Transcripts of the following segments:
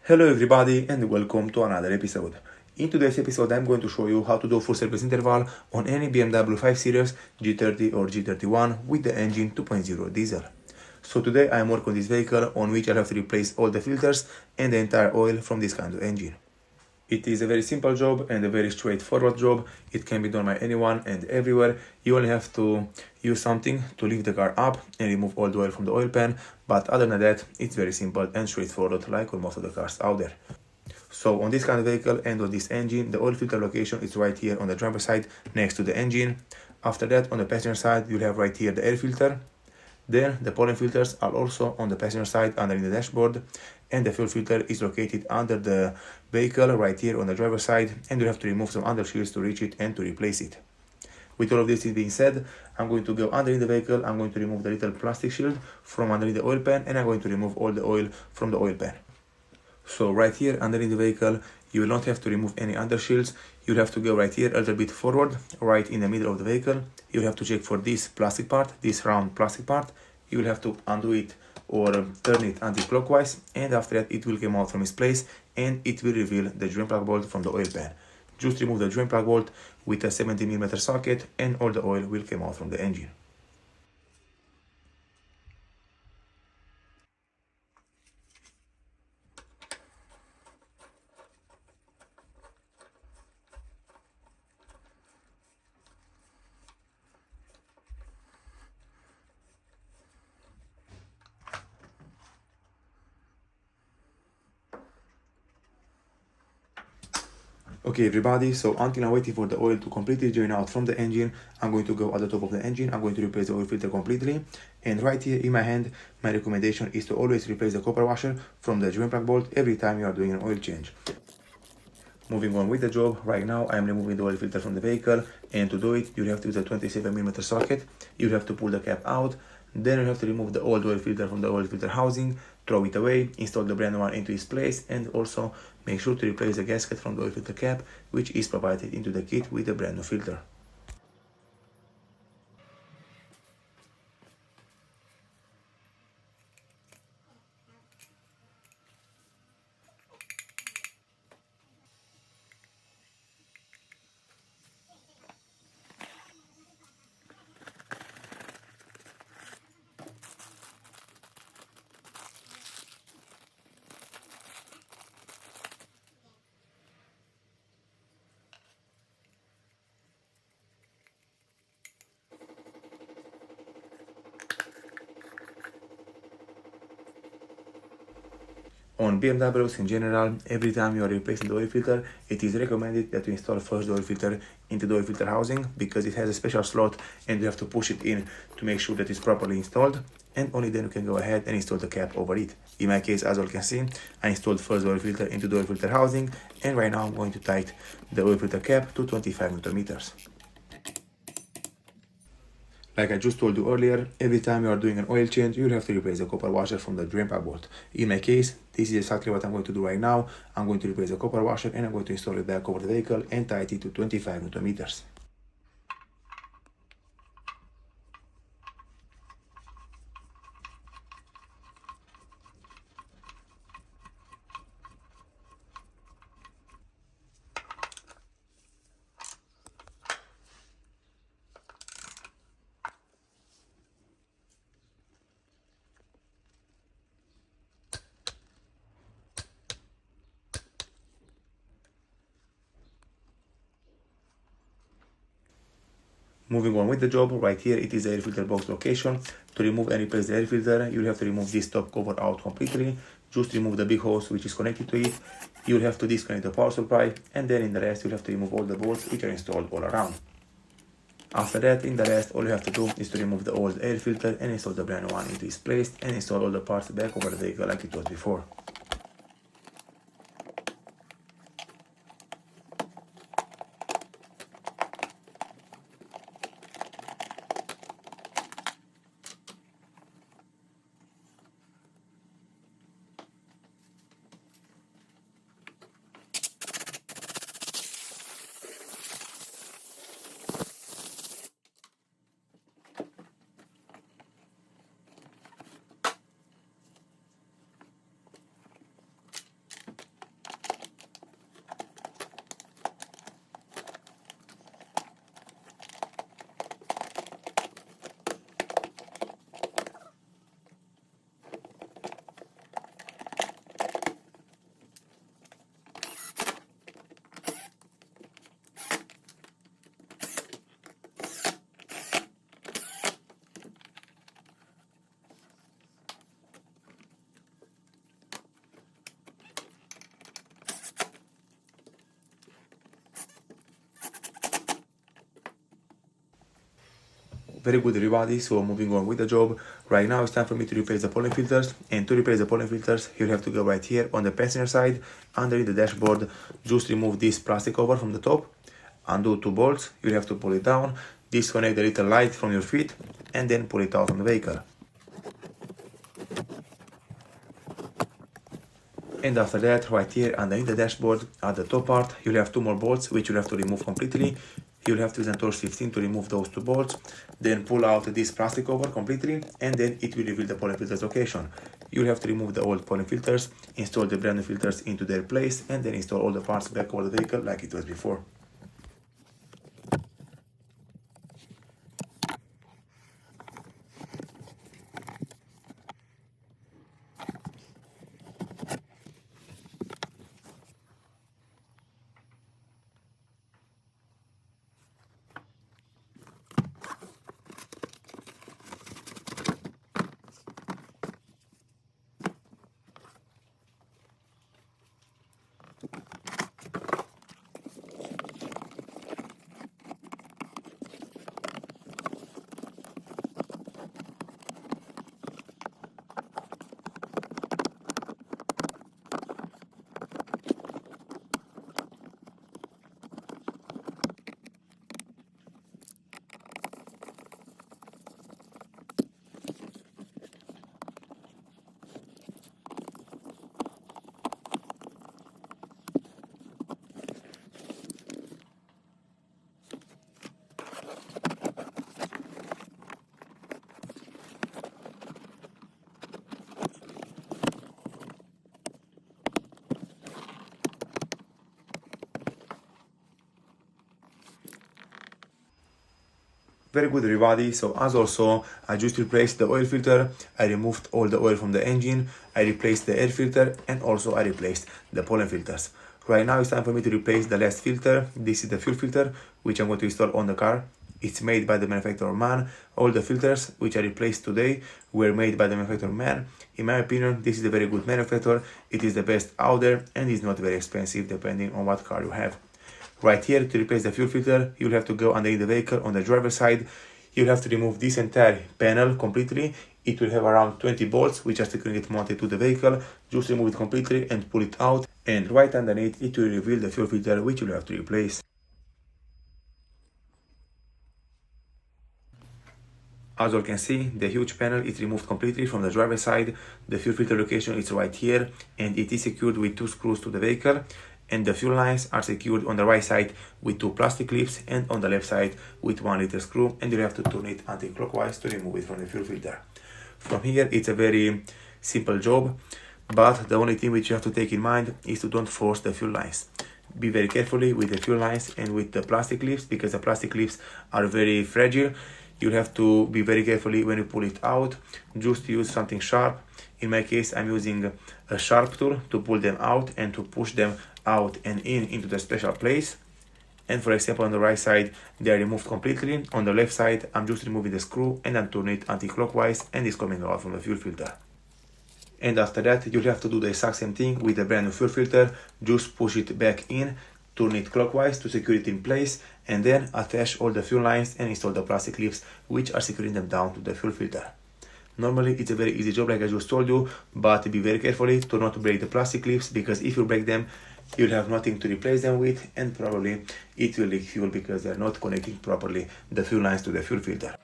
Hello everybody and welcome to another episode. In today's episode I'm going to show you how to do full surface interval on any BMW 5 Series G30 or G31 with the engine 2.0 diesel. So today I am working on this vehicle on which I have to replace all the filters and the entire oil from this kind of engine. It is a very simple job and a very straightforward job. It can be done by anyone and everywhere. You only have to use something to lift the car up and remove all the oil from the oil pan. But other than that, it's very simple and straightforward like on most of the cars out there. So on this kind of vehicle and on this engine, the oil filter location is right here on the driver's side next to the engine. After that, on the passenger side, you'll have right here the air filter. Then the pollen filters are also on the passenger side underneath the dashboard, and the fuel filter is located under the vehicle right here on the driver's side, and you have to remove some under shields to reach it and to replace it. With all of this being said, I'm going to go underneath the vehicle, I'm going to remove the little plastic shield from underneath the oil pan, and I'm going to remove all the oil from the oil pan. So right here underneath the vehicle, you will not have to remove any under shields. You'll have to go right here a little bit forward, right in the middle of the vehicle. You'll have to check for this plastic part, this round plastic part. You will have to undo it or turn it anti-clockwise, and after that it will come out from its place and it will reveal the drain plug bolt from the oil pan. Just remove the drain plug bolt with a 70mm socket and all the oil will come out from the engine. Okay everybody, so until I'm waiting for the oil to completely drain out from the engine, I'm going to go at the top of the engine, I'm going to replace the oil filter completely. And right here in my hand, my recommendation is to always replace the copper washer from the drain plug bolt every time you are doing an oil change. Moving on with the job, right now I am removing the oil filter from the vehicle, and to do it you have to use a 27mm socket. You have to pull the cap out, then you have to remove the old oil filter from the oil filter housing, throw it away, install the brand new one into its place, and also make sure to replace the gasket from the oil filter cap, which is provided into the kit with the brand new filter. On BMWs in general, every time you are replacing the oil filter, it is recommended that you install first the oil filter into the oil filter housing, because it has a special slot and you have to push it in to make sure that it's properly installed, and only then you can go ahead and install the cap over it. In my case, as you can see, I installed first the oil filter into the oil filter housing, and right now I'm going to tighten the oil filter cap to 25 Nm. Like I just told you earlier, every time you are doing an oil change, you'll have to replace the copper washer from the drain plug bolt. In my case, this is exactly what I'm going to do right now. I'm going to replace the copper washer and I'm going to install it back over the vehicle and tighten it to 25 Nm. Moving on with the job, right here it is the air filter box location. To remove and replace the air filter, you'll have to remove this top cover out completely. Just remove the big hose which is connected to it. You'll have to disconnect the power supply, and then in the rest you'll have to remove all the bolts which are installed all around. After that, in the rest, all you have to do is to remove the old air filter and install the brand new one into its place and install all the parts back over the vehicle like it was before. Very good everybody, so moving on with the job. Right now it's time for me to replace the pollen filters, and to replace the pollen filters you'll have to go right here on the passenger side, underneath the dashboard. Just remove this plastic cover from the top, undo 2 bolts, you'll have to pull it down, disconnect the little light from your feet, and then pull it out from the vehicle. And after that, right here underneath the dashboard at the top part, you'll have 2 more bolts which you'll have to remove completely. You'll have to use an torch 15 to remove those 2 bolts, then pull out this plastic cover completely, and then it will reveal the pollen filters location. You'll have to remove the old pollen filters, install the brand new filters into their place, and then install all the parts back over the vehicle like it was before. Very good everybody, so as also I just replaced the oil filter, I removed all the oil from the engine, I replaced the air filter, and also I replaced the pollen filters. Right now it's time for me to replace the last filter. This is the fuel filter which I'm going to install on the car. It's made by the manufacturer man. All the filters which I replaced today were made by the manufacturer man. In my opinion, this is a very good manufacturer. It is the best out there and is not very expensive depending on what car you have. Right here, to replace the fuel filter, you'll have to go underneath the vehicle on the driver's side. You'll have to remove this entire panel completely. It will have around 20 bolts which are securing it mounted to the vehicle. Just remove it completely and pull it out. And right underneath it will reveal the fuel filter which you'll have to replace. As you can see, the huge panel is removed completely from the driver's side. The fuel filter location is right here and it is secured with 2 screws to the vehicle. And the fuel lines are secured on the right side with 2 plastic clips and on the left side with 1 little screw, and you have to turn it anti-clockwise to remove it from the fuel filter. From here it's a very simple job, but the only thing which you have to take in mind is to don't force the fuel lines. Be very carefully with the fuel lines and with the plastic clips, because the plastic clips are very fragile. You have to be very carefully when you pull it out. Just use something sharp. In my case, I'm using a sharp tool to pull them out and to push them out and in into the special place. And for example, on the right side, they are removed completely. On the left side, I'm just removing the screw and I'm turning it anti-clockwise and it's coming out from the fuel filter. And after that, you'll have to do the exact same thing with the brand new fuel filter. Just push it back in, turn it clockwise to secure it in place, and then attach all the fuel lines and install the plastic clips which are securing them down to the fuel filter. Normally it's a very easy job like I just told you, but be very carefully to not break the plastic clips, because if you break them, you'll have nothing to replace them with and probably it will leak fuel because they're not connecting properly the fuel lines to the fuel filter.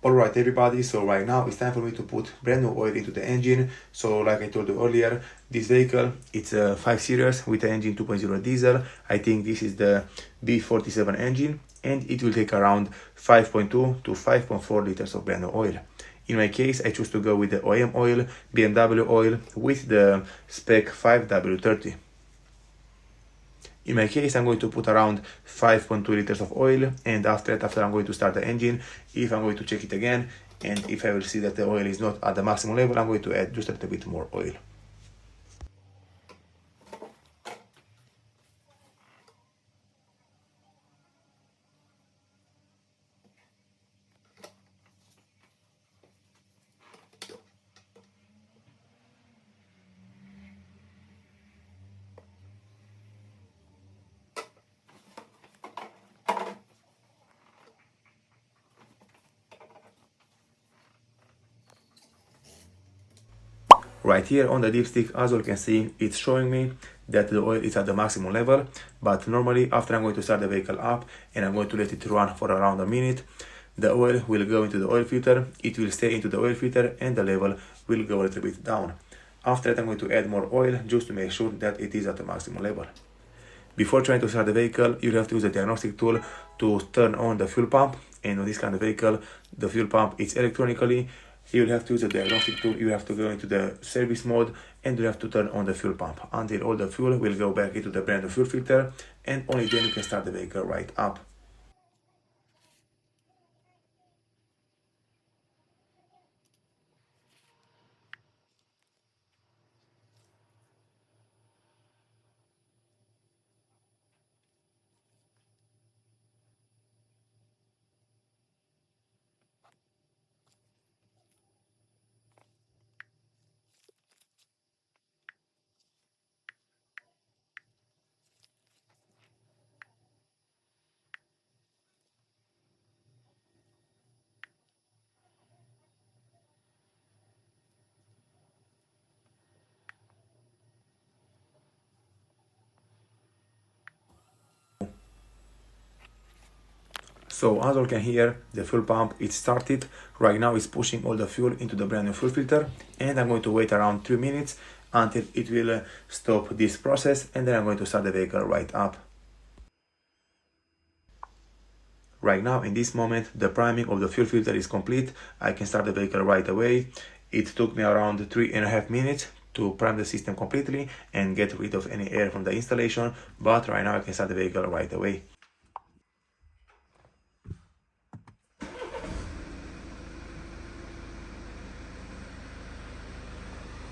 Alright everybody, so right now it's time for me to put brand new oil into the engine. So like I told you earlier, this vehicle, it's a 5 Series with an engine 2.0 diesel. I think this is the B47 engine, and it will take around 5.2 to 5.4 liters of brand new oil. In my case, I choose to go with the OEM oil, Bmw oil with the spec 5W30. In my case, I'm going to put around 5.2 liters of oil, and after I'm going to start the engine. If I'm going to check it again, and if I will see that the oil is not at the maximum level, I'm going to add just a little bit more oil. Right here on the dipstick, as you can see, it's showing me that the oil is at the maximum level, but normally after I'm going to start the vehicle up and I'm going to let it run for around a minute, the oil will go into the oil filter, it will stay into the oil filter, and the level will go a little bit down. After that, I'm going to add more oil just to make sure that it is at the maximum level. Before trying to start the vehicle, you have to use the diagnostic tool to turn on the fuel pump, and on this kind of vehicle, the fuel pump is electronically. You will have to use the diagnostic tool, you have to go into the service mode, and you have to turn on the fuel pump until all the fuel will go back into the brand new fuel filter, and only then you can start the vehicle right up. So as you can hear, the fuel pump is started. Right now it's pushing all the fuel into the brand new fuel filter, and I'm going to wait around 3 minutes until it will stop this process, and then I'm going to start the vehicle right up. Right now, in this moment, the priming of the fuel filter is complete. I can start the vehicle right away. It took me around 3.5 minutes to prime the system completely and get rid of any air from the installation, but right now I can start the vehicle right away.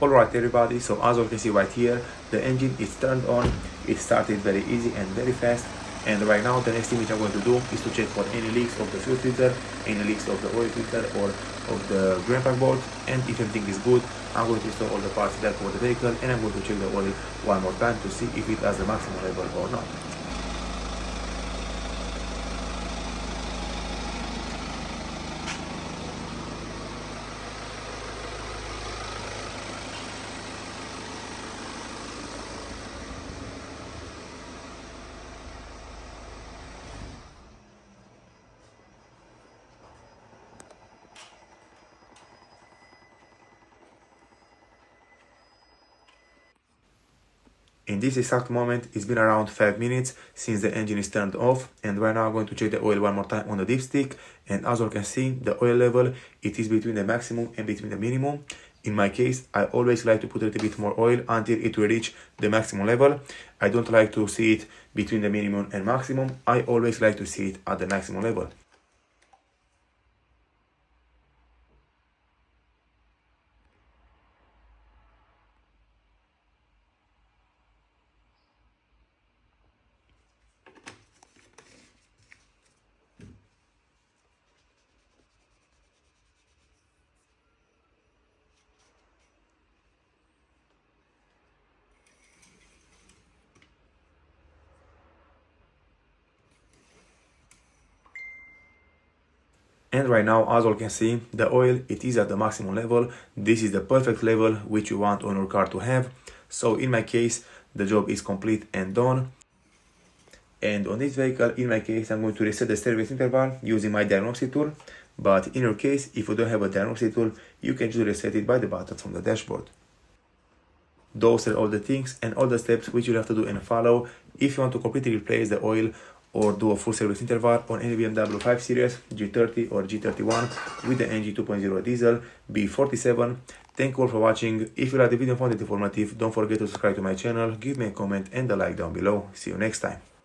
Alright everybody, so as you can see right here, the engine is turned on. It started very easy and very fast. And right now the next thing which I'm going to do is to check for any leaks of the fuel filter, any leaks of the oil filter or of the drain plug bolt, and if everything is good, I'm going to install all the parts there for the vehicle, and I'm going to check the oil one more time to see if it has the maximum level or not. In this exact moment, it's been around 5 minutes since the engine is turned off, and right now I'm going to check the oil one more time on the dipstick, and as you can see, the oil level, it is between the maximum and between the minimum. In my case, I always like to put a little bit more oil until it will reach the maximum level. I don't like to see it between the minimum and maximum. I always like to see it at the maximum level. And right now, as you can see, the oil, it is at the maximum level. This is the perfect level which you want on your car to have. So in my case, the job is complete and done. And on this vehicle, in my case, I'm going to reset the service interval using my diagnostic tool. But in your case, if you don't have a diagnostic tool, you can just reset it by the button from the dashboard. Those are all the things and all the steps which you have to do and follow if you want to completely replace the oil or do a full service interval on any BMW 5 Series, G30 or G31 with the engine 2.0 diesel B47. Thank you all for watching. If you like the video and found it informative, don't forget to subscribe to my channel, give me a comment and a like down below. See you next time.